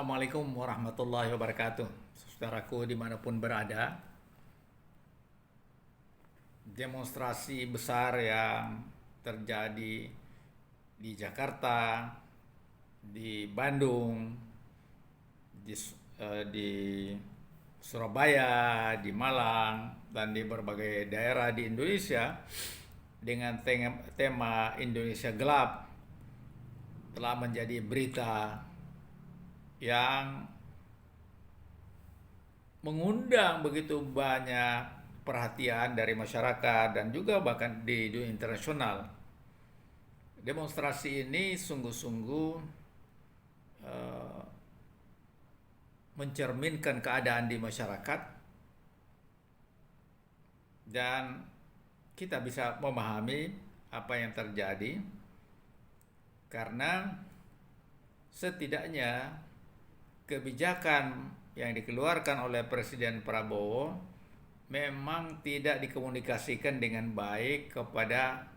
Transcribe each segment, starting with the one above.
Assalamualaikum warahmatullahi wabarakatuh. Saudaraku dimanapun berada, demonstrasi besar yang terjadi di Jakarta, di Bandung, di Surabaya, di Malang, dan di berbagai daerah di Indonesia dengan tema Indonesia Gelap telah menjadi berita yang mengundang begitu banyak perhatian dari masyarakat dan juga bahkan di dunia internasional. Demonstrasi ini sungguh-sungguh eh, mencerminkan keadaan di masyarakat dan kita bisa memahami apa yang terjadi karena setidaknya kebijakan yang dikeluarkan oleh Presiden Prabowo memang tidak dikomunikasikan dengan baik kepada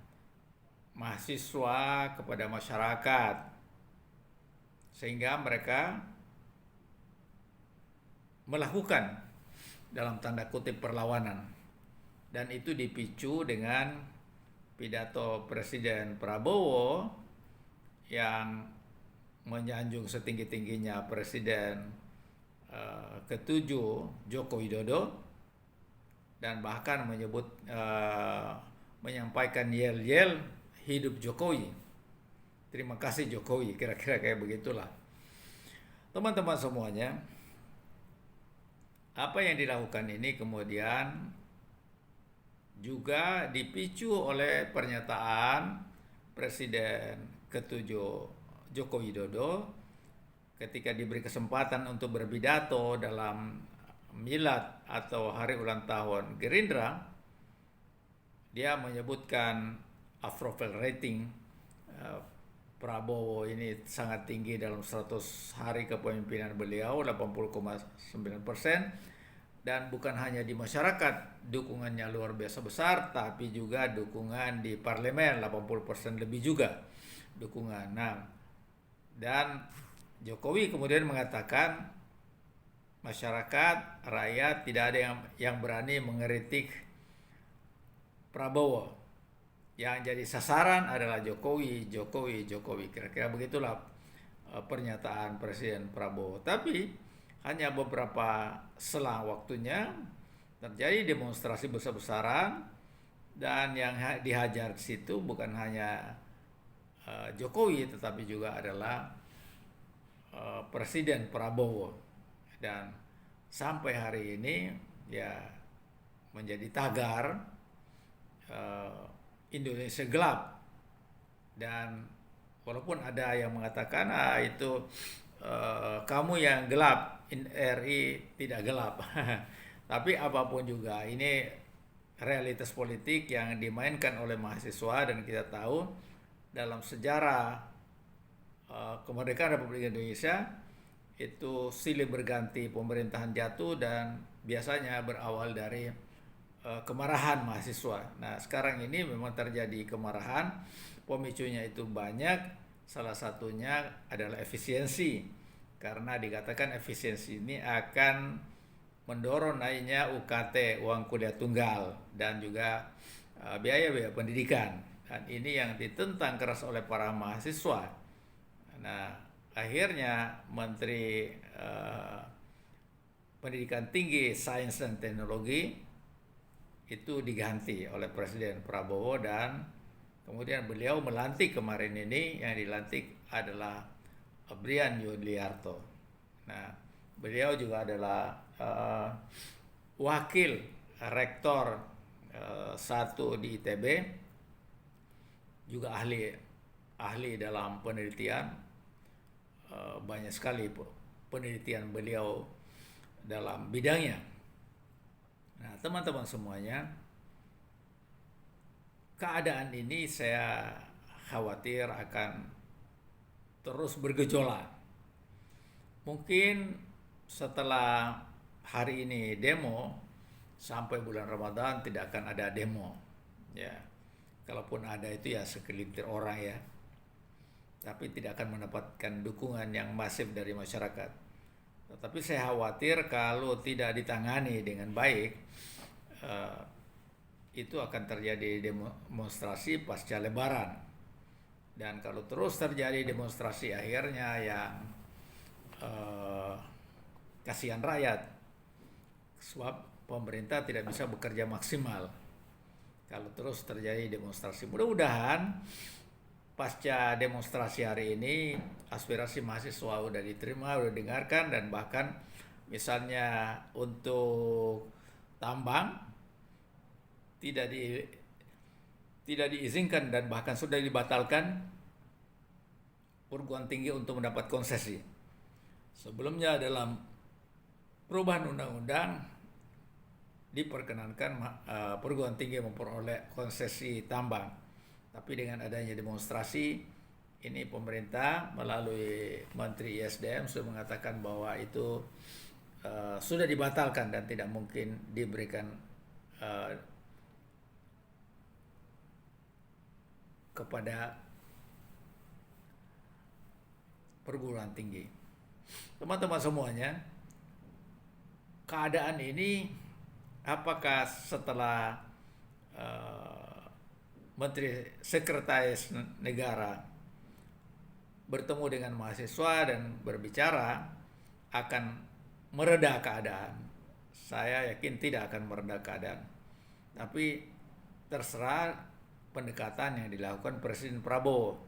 mahasiswa, kepada masyarakat, sehingga mereka melakukan dalam tanda kutip perlawanan, dan itu dipicu dengan pidato Presiden Prabowo yang menyanjung setinggi-tingginya Presiden ketujuh Joko Widodo dan bahkan menyampaikan yel-yel hidup Jokowi, terima kasih Jokowi, kira-kira kayak begitulah. Teman-teman semuanya, apa yang dilakukan ini kemudian juga dipicu oleh pernyataan Presiden ketujuh Joko Widodo ketika diberi kesempatan untuk berpidato dalam milad atau hari ulang tahun Gerindra. Dia menyebutkan approval rating Prabowo ini sangat tinggi dalam 100 hari kepemimpinan beliau, 80,9%, dan bukan hanya di masyarakat dukungannya luar biasa besar, tapi juga dukungan di parlemen 80% lebih juga dukungan. Nah, dan Jokowi kemudian mengatakan masyarakat, rakyat tidak ada yang berani mengkritik Prabowo. Yang jadi sasaran adalah Jokowi. Kira-kira begitulah pernyataan Presiden Prabowo. Tapi hanya beberapa selang waktunya terjadi demonstrasi besar-besaran, dan yang dihajar di situ bukan hanya Jokowi tetapi juga adalah Presiden Prabowo, dan sampai hari ini ya menjadi tagar Indonesia Gelap. Dan walaupun ada yang mengatakan itu kamu yang gelap, RI tidak gelap. Tapi apapun juga ini realitas politik yang dimainkan oleh mahasiswa, dan kita tahu dalam sejarah kemerdekaan Republik Indonesia itu silih berganti pemerintahan jatuh dan biasanya berawal dari kemarahan mahasiswa. Nah, sekarang ini memang terjadi kemarahan, pemicunya itu banyak. Salah satunya adalah efisiensi, karena dikatakan efisiensi ini akan mendorong naiknya UKT, uang kuliah tunggal, dan juga biaya-biaya pendidikan. Dan ini yang ditentang keras oleh para mahasiswa. Nah, akhirnya Menteri Pendidikan Tinggi, Sains dan Teknologi itu diganti oleh Presiden Prabowo, dan kemudian beliau melantik kemarin ini, yang dilantik adalah Brian Yuliarto. Nah, beliau juga adalah wakil rektor satu di ITB, juga ahli dalam penelitian. Banyak sekali penelitian beliau dalam bidangnya. Nah, teman-teman semuanya, keadaan ini saya khawatir akan terus bergejolak. Mungkin setelah hari ini demo, sampai bulan Ramadan tidak akan ada demo. Ya, kalaupun ada itu ya segelintir orang ya, tapi tidak akan mendapatkan dukungan yang masif dari masyarakat. Tetapi saya khawatir kalau tidak ditangani dengan baik, eh, itu akan terjadi demonstrasi pasca Lebaran. Dan kalau terus terjadi demonstrasi, akhirnya yang eh, kasihan rakyat, sebab pemerintah tidak bisa bekerja maksimal kalau terus terjadi demonstrasi. Mudah-mudahan pasca demonstrasi hari ini aspirasi mahasiswa udah diterima, udah dengarkan, dan bahkan misalnya untuk tambang tidak di tidak diizinkan dan bahkan sudah dibatalkan perguruan tinggi untuk mendapat konsesi. Sebelumnya dalam perubahan undang-undang diperkenankan perguruan tinggi memperoleh konsesi tambang. Tapi dengan adanya demonstrasi ini, pemerintah melalui Menteri ISDM sudah mengatakan bahwa itu sudah dibatalkan dan tidak mungkin diberikan kepada perguruan tinggi. Teman-teman semuanya, keadaan ini apakah setelah Menteri Sekretaris Negara bertemu dengan mahasiswa dan berbicara akan mereda keadaan? Saya yakin tidak akan mereda keadaan. Tapi terserah pendekatan yang dilakukan Presiden Prabowo.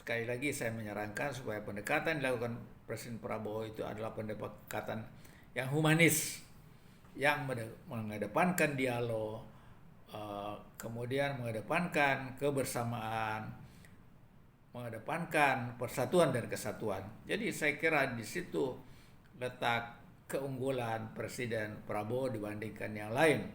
Sekali lagi saya menyarankan supaya pendekatan yang dilakukan Presiden Prabowo itu adalah pendekatan yang humanis, yang mengedepankan dialog, kemudian mengedepankan kebersamaan, mengedepankan persatuan dan kesatuan. Jadi saya kira di situ letak keunggulan Presiden Prabowo dibandingkan yang lain.